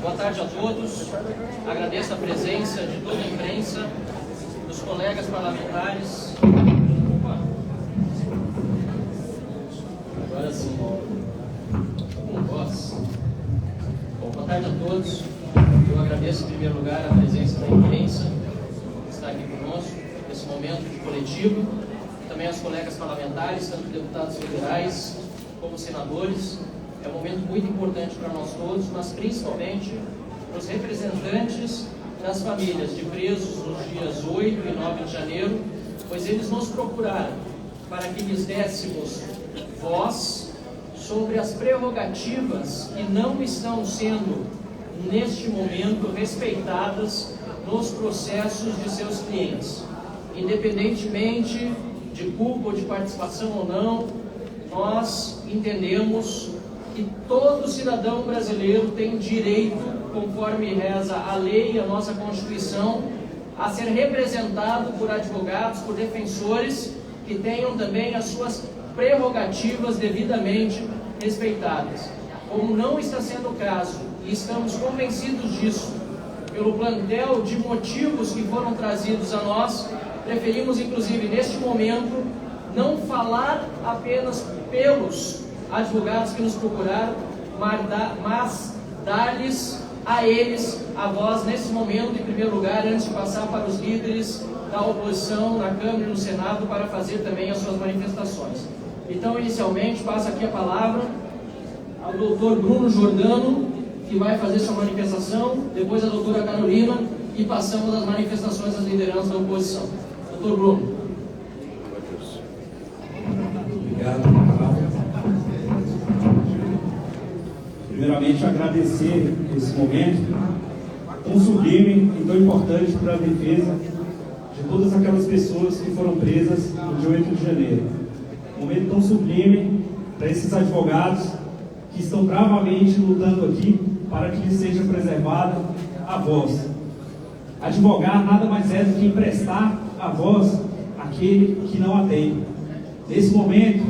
Boa tarde a todos. Agradeço a presença de toda a imprensa, dos colegas parlamentares. Agora sim, com voz. Bom, boa tarde a todos. Eu agradeço em primeiro lugar a presença da imprensa que está aqui conosco nesse momento de coletivo. Também aos colegas parlamentares, tanto deputados federais como senadores. É um momento muito importante para nós todos, mas principalmente para os representantes das famílias de presos nos dias 8 e 9 de janeiro, pois eles nos procuraram para que lhes dessemos voz sobre as prerrogativas que não estão sendo, neste momento, respeitadas nos processos de seus clientes. Independentemente de culpa ou de participação ou não, nós entendemos que todo cidadão brasileiro tem direito, conforme reza a lei e a nossa Constituição, a ser representado por advogados, por defensores que tenham também as suas prerrogativas devidamente respeitadas. Como não está sendo o caso, e estamos convencidos disso, pelo plantel de motivos que foram trazidos a nós, preferimos, inclusive, neste momento, não falar apenas pelos advogados que nos procuraram, mas dar-lhes a eles a voz nesse momento, em primeiro lugar, antes de passar para os líderes da oposição na Câmara e no Senado para fazer também as suas manifestações. Então, inicialmente, passo aqui a palavra ao doutor Bruno Jordano, que vai fazer sua manifestação, depois a doutora Carolina, e passamos às manifestações das lideranças da oposição. Doutor Bruno. Obrigado. Primeiramente, agradecer esse momento tão sublime e tão importante para a defesa de todas aquelas pessoas que foram presas no dia 8 de janeiro. Um momento tão sublime para esses advogados que estão bravamente lutando aqui para que lhes seja preservada a voz. Advogar nada mais é do que emprestar a voz àquele que não a tem. Nesse momento,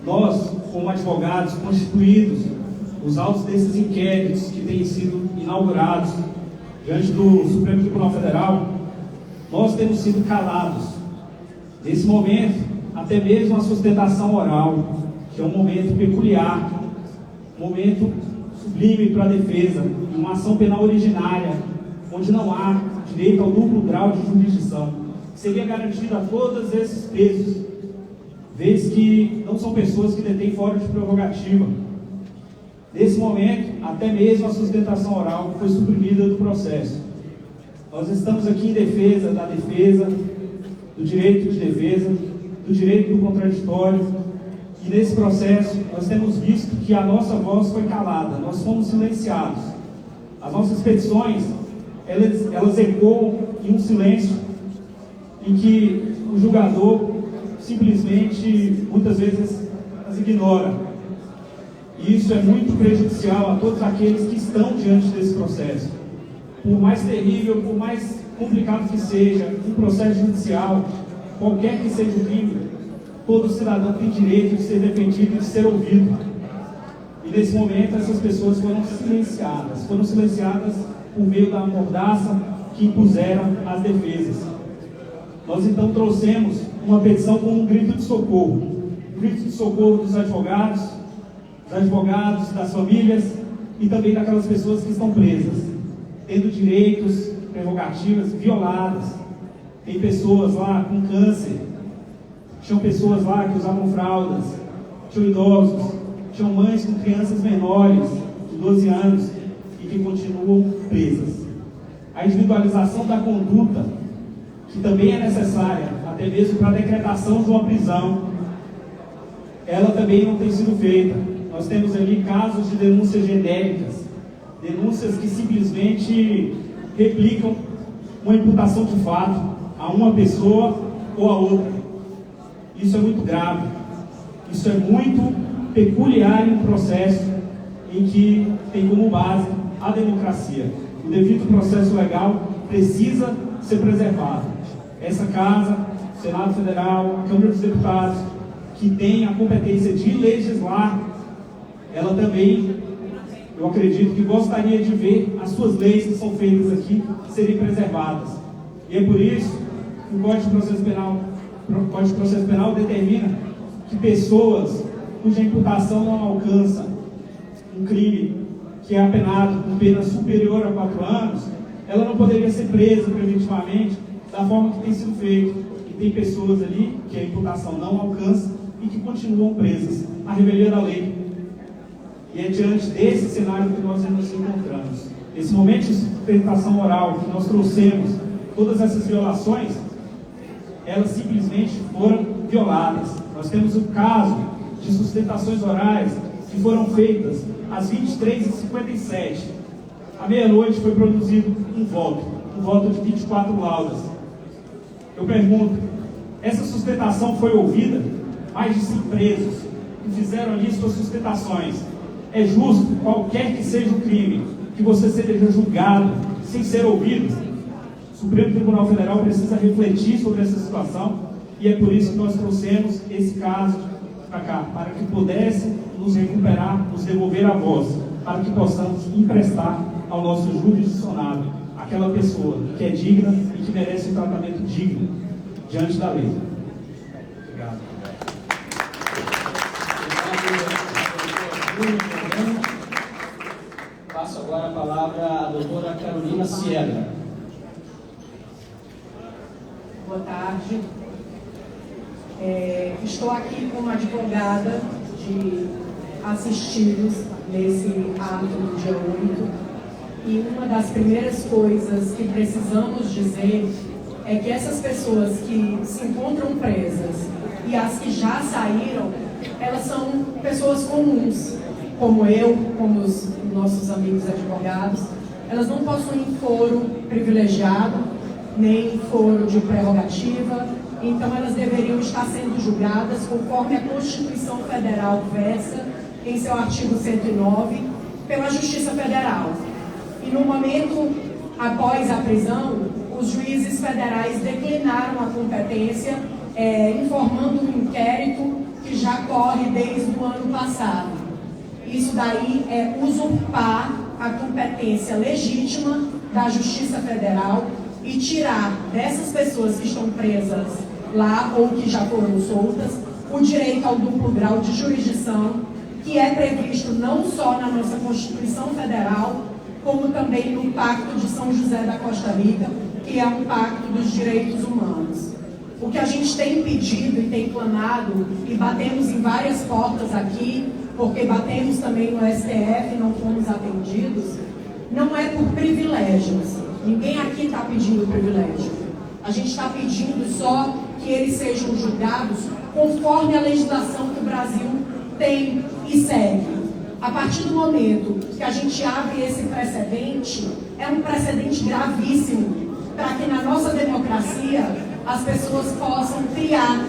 nós, como advogados constituídos, os autos desses inquéritos que têm sido inaugurados diante do Supremo Tribunal Federal, nós temos sido calados. Nesse momento, até mesmo a sustentação oral, que é um momento peculiar, um momento sublime para a defesa, uma ação penal originária, onde não há direito ao duplo grau de jurisdição, seria garantido a todos esses presos, vez que não são pessoas que detêm fora de prerrogativa. Nesse momento, até mesmo a sustentação oral foi suprimida do processo. Nós estamos aqui em defesa da defesa, do direito de defesa, do direito do contraditório, e nesse processo nós temos visto que a nossa voz foi calada, nós fomos silenciados. As nossas petições, elas ecoam em um silêncio em que o julgador simplesmente, muitas vezes, as ignora. E isso é muito prejudicial a todos aqueles que estão diante desse processo. Por mais terrível, por mais complicado que seja um processo judicial, qualquer que seja o crime, todo cidadão tem direito de ser defendido e de ser ouvido. E nesse momento essas pessoas foram silenciadas por meio da mordaça que impuseram as defesas. Nós então trouxemos uma petição com um grito de socorro dos advogados, das famílias e também daquelas pessoas que estão presas, tendo direitos, prerrogativas violadas. Tem pessoas lá com câncer, tinham pessoas lá que usavam fraldas, tinham idosos, tinham mães com crianças menores de 12 anos e que continuam presas. A individualização da conduta, que também é necessária, a até mesmo para a decretação de uma prisão, ela também não tem sido feita. Nós temos ali casos de denúncias genéricas, denúncias que simplesmente replicam uma imputação de fato a uma pessoa ou a outra. Isso é muito grave, isso é muito peculiar em um processo em que tem como base a democracia. O devido processo legal precisa ser preservado. Essa Casa, o Senado Federal, a Câmara dos Deputados, que tem a competência de legislar, ela também, eu acredito que gostaria de ver as suas leis que são feitas aqui serem preservadas. E é por isso que o Código de Processo Penal determina que pessoas cuja imputação não alcança um crime que é apenado com pena superior a 4 anos, ela não poderia ser presa preventivamente da forma que tem sido feito. E tem pessoas ali que a imputação não alcança e que continuam presas à revelia da lei. E é diante desse cenário que nós nos encontramos. Esse momento de sustentação oral que nós trouxemos, todas essas violações, elas simplesmente foram violadas. Nós temos o caso de sustentações orais que foram feitas às 23h57. À meia-noite foi produzido um voto de 24 laudas. Eu pergunto, essa sustentação foi ouvida? Mais de 100 presos que fizeram ali suas sustentações. É justo, qualquer que seja o crime, que você seja julgado sem ser ouvido? O Supremo Tribunal Federal precisa refletir sobre essa situação e é por isso que nós trouxemos esse caso para cá, para que pudesse nos recuperar, nos devolver a voz, para que possamos emprestar ao nosso jurisdicionado aquela pessoa que é digna e que merece um tratamento digno diante da lei. Obrigado. Passo agora a palavra à doutora Carolina Sierra. Boa tarde. Estou aqui como advogada de assistidos nesse ato do dia 8 e uma das primeiras coisas que precisamos dizer é que essas pessoas que se encontram presas e as que já saíram, elas são pessoas comuns, como eu, como os nossos amigos advogados. Elas não possuem foro privilegiado, nem foro de prerrogativa, então elas deveriam estar sendo julgadas conforme a Constituição Federal versa em seu artigo 109, pela Justiça Federal. E no momento após a prisão, os juízes federais declinaram a competência, informando um inquérito que já corre desde o ano passado. Isso daí é usurpar a competência legítima da Justiça Federal e tirar dessas pessoas que estão presas lá ou que já foram soltas o direito ao duplo grau de jurisdição, que é previsto não só na nossa Constituição Federal, como também no Pacto de São José da Costa Rica, que é um pacto dos direitos humanos. O que a gente tem pedido e tem clamado, e batemos em várias portas aqui, porque batemos também no STF e não fomos atendidos, não é por privilégios. Ninguém aqui está pedindo privilégio. A gente está pedindo só que eles sejam julgados conforme a legislação que o Brasil tem e segue. A partir do momento que a gente abre esse precedente, é um precedente gravíssimo para que na nossa democracia as pessoas possam criar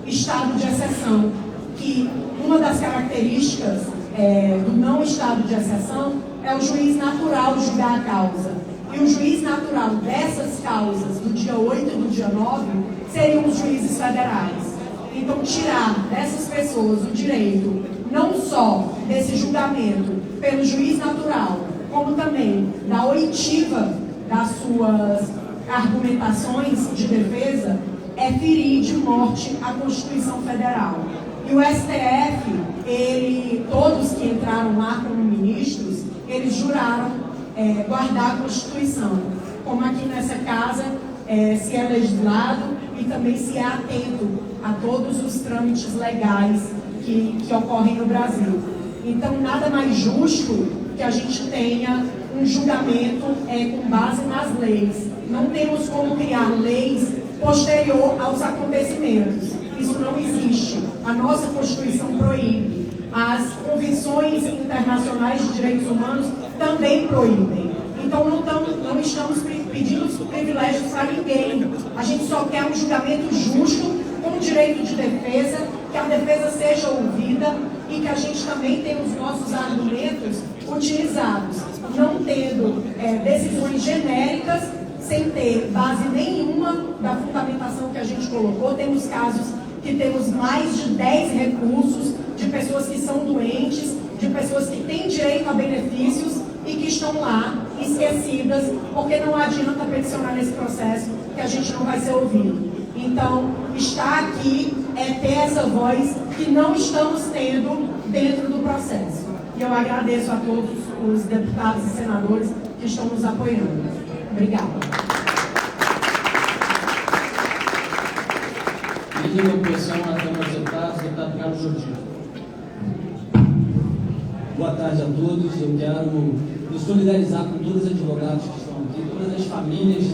estado de exceção, que uma das características do não estado de exceção é o juiz natural julgar a causa. E o juiz natural dessas causas, do dia 8 e do dia 9, seriam os juízes federais. Então, tirar dessas pessoas o direito, não só desse julgamento pelo juiz natural, como também da oitiva das suas argumentações de defesa, é ferir de morte a Constituição Federal. E o STF, todos que entraram lá como ministros, eles juraram guardar a Constituição, como aqui nessa casa se é legislado e também se é atento a todos os trâmites legais que ocorrem no Brasil. Então, nada mais justo que a gente tenha um julgamento com base nas leis. Não temos como criar leis posterior aos acontecimentos. Isso não existe. A nossa Constituição proíbe. As convenções internacionais de direitos humanos também proíbem. Então não estamos pedindo privilégios para ninguém. A gente só quer um julgamento justo, com direito de defesa, que a defesa seja ouvida e que a gente também tenha os nossos argumentos utilizados, não tendo decisões genéricas, sem ter base nenhuma da fundamentação que a gente colocou. Temos casos que temos mais de 10 recursos de pessoas que são doentes, de pessoas que têm direito a benefícios e que estão lá esquecidas, porque não adianta peticionar nesse processo que a gente não vai ser ouvido. Então, estar aqui é ter essa voz que não estamos tendo dentro do processo. E eu agradeço a todos os deputados e senadores que estão nos apoiando. Obrigada. Líder da oposição na Câmara dos Deputados, deputado Carlos Jordi. Boa tarde a todos. Eu quero me solidarizar com todos os advogados que estão aqui, todas as famílias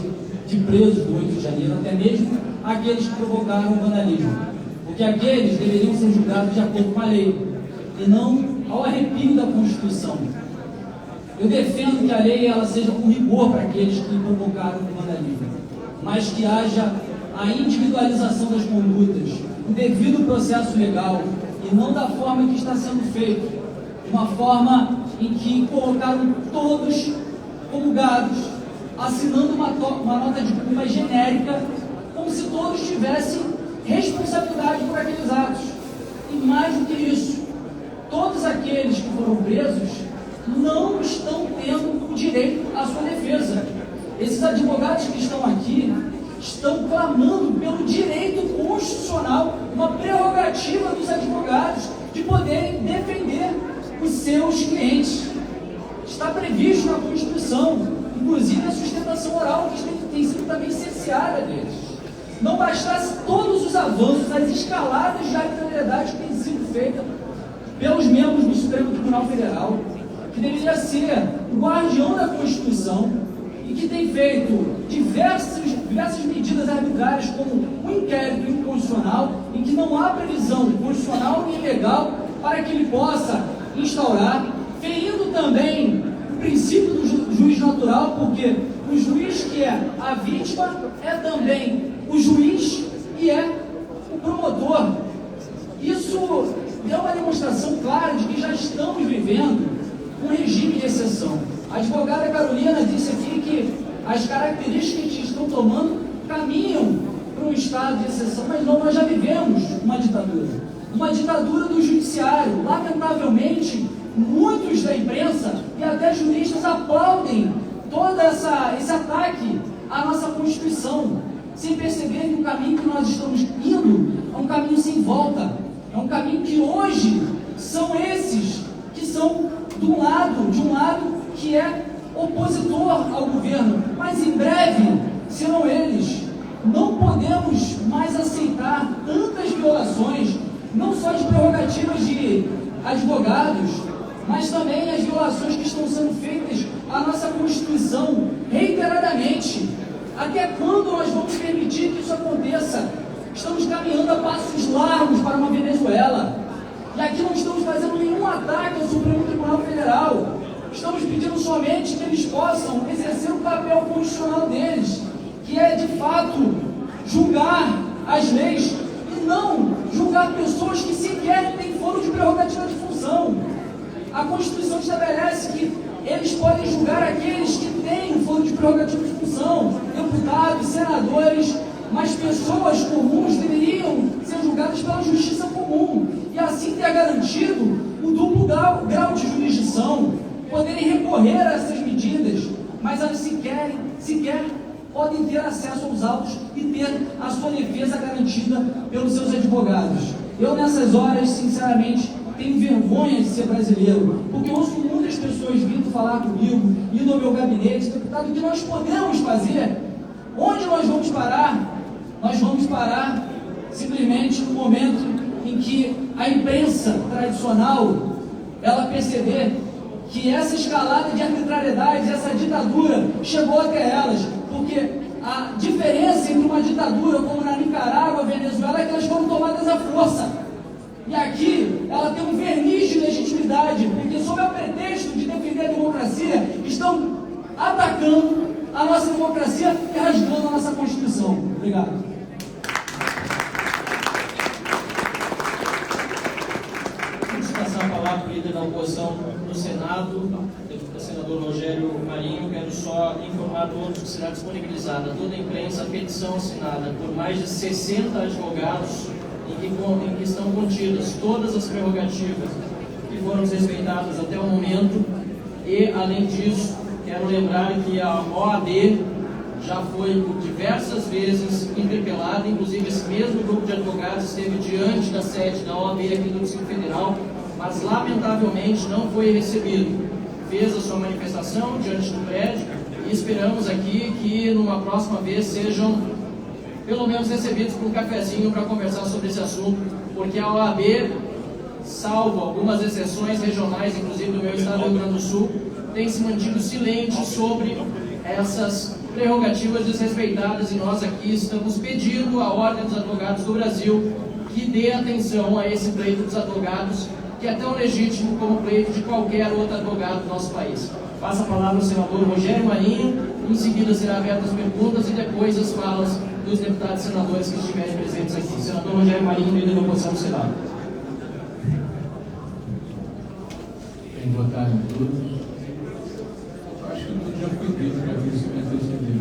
de presos do 8 de janeiro, até mesmo aqueles que provocaram o vandalismo. Porque aqueles deveriam ser julgados de acordo com a lei, e não ao arrepio da Constituição. Eu defendo que a lei ela seja com rigor para aqueles que provocaram o vandalismo, mas que haja a individualização das condutas, o devido processo legal, e não da forma que está sendo feito, uma forma em que colocaram todos como gados, assinando uma nota de culpa genérica, como se todos tivessem responsabilidade por aqueles atos. E mais do que isso, todos aqueles que foram presos não estão tendo o direito à sua defesa. Esses advogados que estão aqui estão clamando pelo direito constitucional, uma prerrogativa dos advogados de poderem defender os seus clientes. Está previsto na Constituição, inclusive a sustentação oral, que tem sido também cerceada deles. Não bastasse todos os avanços, as escaladas de arbitrariedade que têm sido feitas pelos membros do Supremo Tribunal Federal, que deveria ser o guardião da Constituição e que tem feito diversas medidas arbitrárias, como um inquérito inconstitucional, em que não há previsão constitucional nem legal para que ele possa instaurar, ferindo também o princípio do juiz natural, porque o juiz que é a vítima é também o juiz e é o promotor. Isso é uma demonstração clara de que já estamos vivendo um regime de exceção. A advogada Carolina disse aqui que as características que estão tomando caminham para um estado de exceção, mas não, nós já vivemos uma ditadura do judiciário. Lamentavelmente, muitos da imprensa e até juristas aplaudem todo esse ataque à nossa Constituição, sem perceber que o caminho que nós estamos indo é um caminho sem volta, é um caminho que hoje são esses que são de um lado que é opositor ao governo, mas em breve serão eles. Não podemos mais aceitar tantas violações, não só as prerrogativas de advogados, mas também as violações que estão sendo feitas à nossa Constituição reiteradamente. Até quando nós vamos permitir que isso aconteça? Estamos caminhando a passos largos para uma Venezuela. E aqui não estamos fazendo nenhum ataque ao Supremo Tribunal Federal. Estamos pedindo somente que eles possam exercer o papel constitucional deles, que é, de fato, julgar as leis e não julgar pessoas que sequer têm foro de prerrogativa de função. A Constituição estabelece que eles podem julgar aqueles que têm o foro de prerrogativa de função, deputados, senadores, mas pessoas comuns deveriam ser julgadas pela justiça comum e assim ter garantido o duplo grau de jurisdição, poderem recorrer a essas medidas, mas elas sequer podem ter acesso aos autos e ter a sua defesa garantida pelos seus advogados. Eu, nessas horas, sinceramente, tenho vergonha de ser brasileiro, porque eu ouço muitas pessoas vindo falar comigo, indo ao meu gabinete, deputado, o que nós podemos fazer? Onde nós vamos parar? Nós vamos parar simplesmente no momento em que a imprensa tradicional, ela perceber que essa escalada de arbitrariedade, essa ditadura chegou até elas, porque a diferença entre uma ditadura como na Nicarágua, Venezuela, é que elas foram tomadas à força. E aqui ela tem um verniz de legitimidade, porque sob o pretexto de defender a democracia, estão atacando a nossa democracia e rasgando a nossa Constituição. Obrigado. Vamos passar a palavra para o líder da oposição no Senado, o senador Rogério Marinho. Quero só informar a todos que será disponibilizada a toda a imprensa a petição assinada por mais de 60 advogados em que estão contidas todas as prerrogativas que foram desrespeitadas até o momento. E, além disso, quero lembrar que a OAB já foi por diversas vezes interpelada, inclusive esse mesmo grupo de advogados esteve diante da sede da OAB aqui do Distrito Federal, mas lamentavelmente não foi recebido. Fez a sua manifestação diante do prédio e esperamos aqui que numa próxima vez sejam pelo menos recebidos por um cafezinho para conversar sobre esse assunto, porque a OAB, salvo algumas exceções regionais, inclusive do meu estado do Rio Grande do Sul, tem se mantido silente sobre essas prerrogativas desrespeitadas, e nós aqui estamos pedindo à Ordem dos Advogados do Brasil que dê atenção a esse pleito dos advogados, que é tão legítimo como o pleito de qualquer outro advogado do nosso país. Passa a palavra ao senador Rogério Marinho, em seguida serão abertas as perguntas e depois as falas dos deputados e senadores que estiverem presentes aqui. Senador Rogério Marinho, líder da oposição do Senado. Boa tarde a todos. Acho que tudo já foi dito para ver se me antecedeu.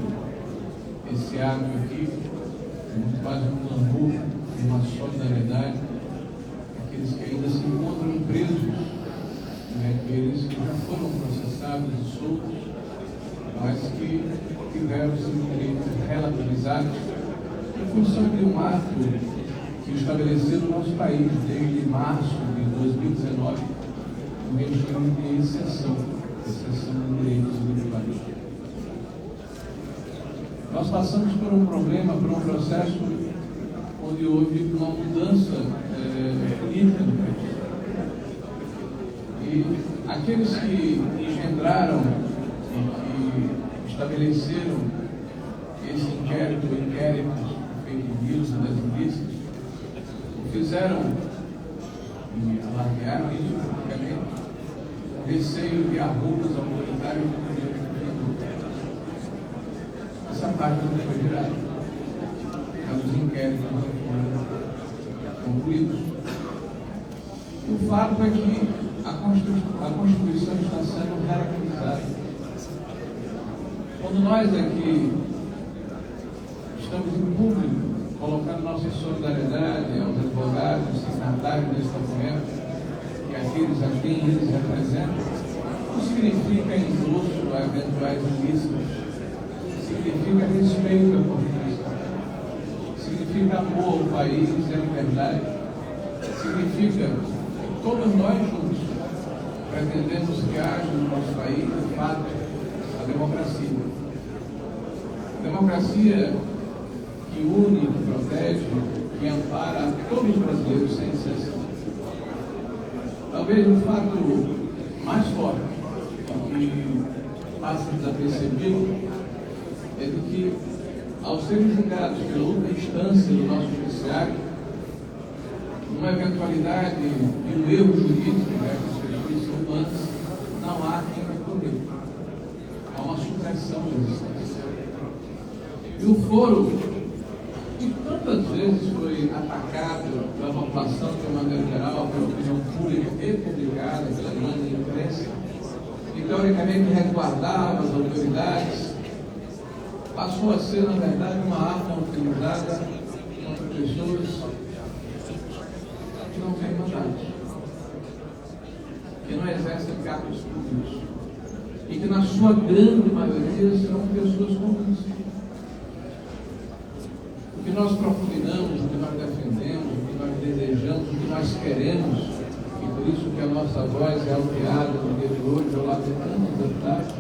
Esse ato aqui é quase um clamor, uma solidariedade àqueles que ainda se encontram presos, aqueles que já foram processados e soltos, mas que tiveram seus direitos relativizados em função de um ato que estabeleceu no nosso país desde março de 2019 um regime de exceção de direitos individuais. Nós passamos por um problema, por um processo onde houve uma mudança política no país. E aqueles que engendraram e que estabeleceram esse inquérito, fake news das milícias, fizeram e alardearam isso publicamente, receio de arroubos autoritários do poder público. Essa parte não foi virada. Os inquéritos não foram concluídos. O fato é que a Constituição está sendo relativizada. Quando nós aqui estamos em público, colocando nossa solidariedade aos advogados, signatários desse documento, e aqueles a quem eles representam, não significa endosso a eventuais ilícitos, significa respeito à Constituição, significa amor ao país e à liberdade, significa que todos nós juntos pretendemos que haja no nosso país, de fato, a democracia. A democracia que une, que protege, que ampara todos os brasileiros sem exceção. Talvez o fato mais forte que passa desapercebido é de que, ao serem julgados pela última instância do nosso judiciário, numa eventualidade de um erro jurídico, que as pessoas são antes, não há quem recorrer. Há uma supressão da existência. E o foro, que tantas vezes foi atacado pela população de uma maneira geral, pela opinião pública e publicada pela grande imprensa, e teoricamente resguardava as autoridades, passou a ser, na verdade, uma arma utilizada contra pessoas que não têm mandato, que não exercem cargos públicos e que, na sua grande maioria, são pessoas comuns. O que nós propugnamos, o que nós defendemos, o que nós desejamos, o que nós queremos, e por isso que a nossa voz é alteada no dia de hoje, ao lado de tantos deputados,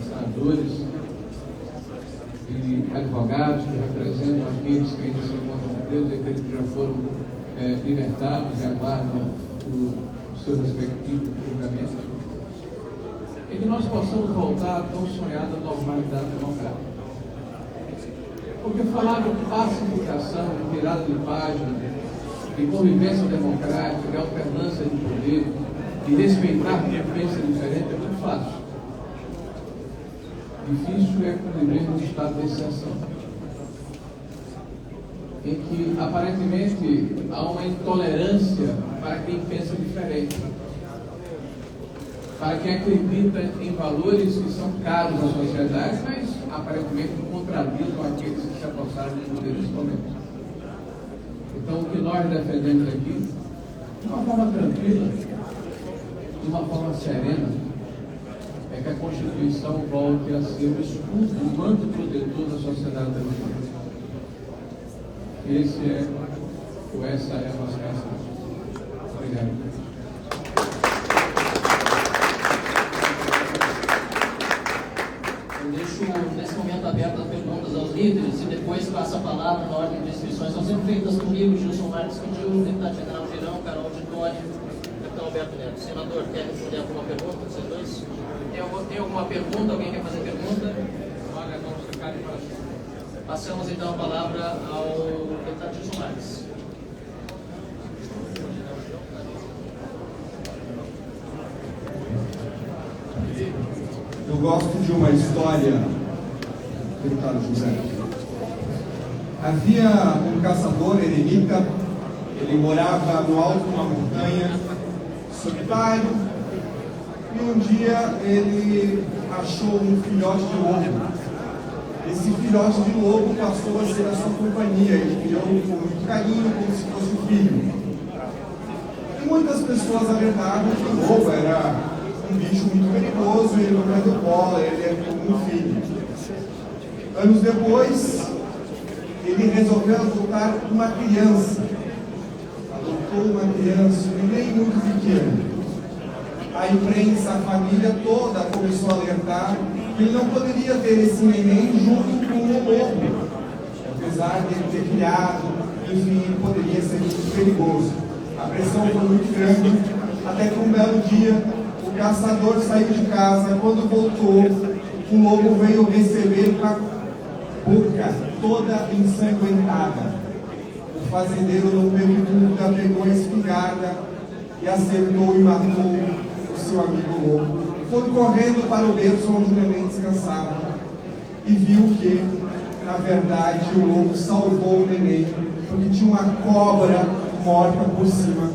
senadores e advogados que representam aqueles que ainda se encontram presos e aqueles que já foram libertados e aguardam o seu respectivo julgamento. é que nós possamos voltar à tão sonhada normalidade democrática. Porque falar de pacificação, de virada de página, de convivência democrática, de alternância de poder, de respeitar quem pensa diferente é muito fácil. Difícil é conviver num estado de exceção, em que aparentemente há uma intolerância para quem pensa diferente, para quem acredita em valores que são caros à sociedade, mas aparentemente contradizem aqueles que se apossaram do poder nesse momento. Então, o que nós defendemos aqui, de uma forma tranquila, de uma forma serena, é que a Constituição volte a ser o escudo, o manto protetor da sociedade democrática. Essa é a nossa mensagem. Obrigado. Eu deixo nesse momento aberto as perguntas aos líderes e depois passo a palavra na ordem de inscrições. São sempre feitas comigo, Gilson Marques pediu, deputado general Girão, Carol de Tório, deputado Alberto Neto. Senador, quer responder alguma pergunta, vocês dois? Tem alguma pergunta? Alguém quer fazer pergunta? Olha, não se cale para si. Passamos então a palavra ao deputado Gilson Marques. Eu gosto de uma história, deputado José. Havia um caçador eremita, ele morava no alto de uma montanha, solitário, e um dia ele achou um filhote de lobo. Esse filhote de lobo passou a ser a sua companhia, ele criou com muito carinho, como se fosse um filho. E muitas pessoas alegavam que o lobo era um bicho muito perigoso, ele não é do bola, ele é como um filho. Anos depois, ele resolveu adotar uma criança. Adotou uma criança, nem muito pequena. A imprensa, a família toda começou a alertar que ele não poderia ter esse neném junto com o lobo. Apesar de ele ter criado, enfim, ele poderia ser muito perigoso. A pressão foi muito grande, até que um belo dia, o caçador saiu de casa. Quando voltou, o lobo veio receber com a boca toda ensanguentada. O fazendeiro não teve dúvida, pegou a espingarda e acertou e matou o seu amigo lobo. Foi correndo para o berço onde o neném descansava e viu que, na verdade, o lobo salvou o neném, porque tinha uma cobra morta por cima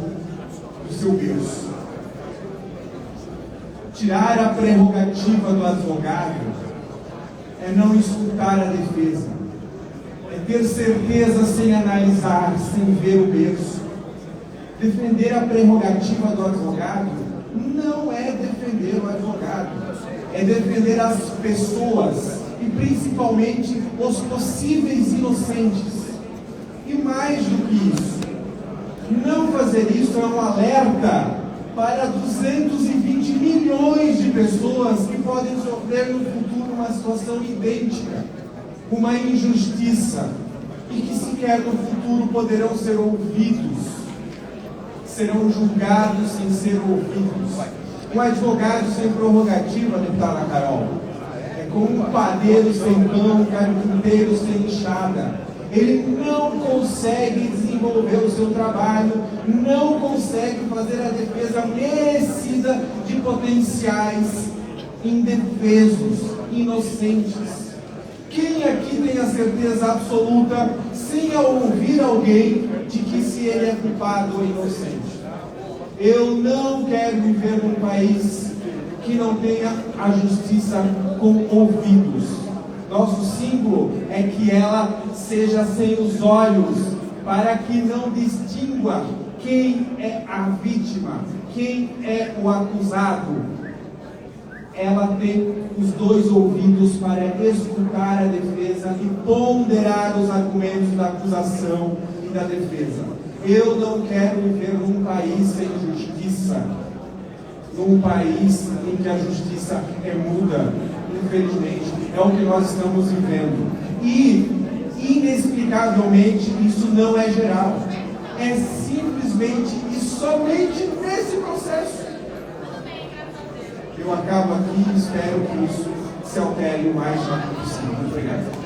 do seu berço. Tirar a prerrogativa do advogado é não escutar a defesa, é ter certeza sem analisar, sem ver o berço. Defender a prerrogativa do advogado não é defender o advogado, é defender as pessoas e principalmente os possíveis inocentes. E mais do que isso, não fazer isso é um alerta para 220 milhões de pessoas que podem sofrer no futuro uma situação idêntica, uma injustiça, e que sequer no futuro poderão ser ouvidos, serão julgados sem ser ouvidos. Um advogado sem prerrogativa, deputada Carol, é como um padeiro sem pão, um carpinteiro sem enxada. Ele não consegue desenvolver o seu trabalho, não consegue fazer a defesa merecida de potenciais indefesos, inocentes. Quem aqui tem a certeza absoluta, sem ouvir alguém, de que se ele é culpado ou inocente? Eu não quero viver num país que não tenha a justiça com ouvidos. Nosso símbolo é que ela seja sem os olhos, para que não distingua quem é a vítima, quem é o acusado. Ela tem os dois ouvidos para escutar a defesa e ponderar os argumentos da acusação e da defesa. Eu não quero viver num país sem justiça, num país em que a justiça é muda. Infelizmente, é o que nós estamos vivendo. E, inexplicavelmente, isso não é geral. É simplesmente e somente nesse processo. Eu acabo aqui e espero que isso se altere o mais rápido possível. Muito obrigado.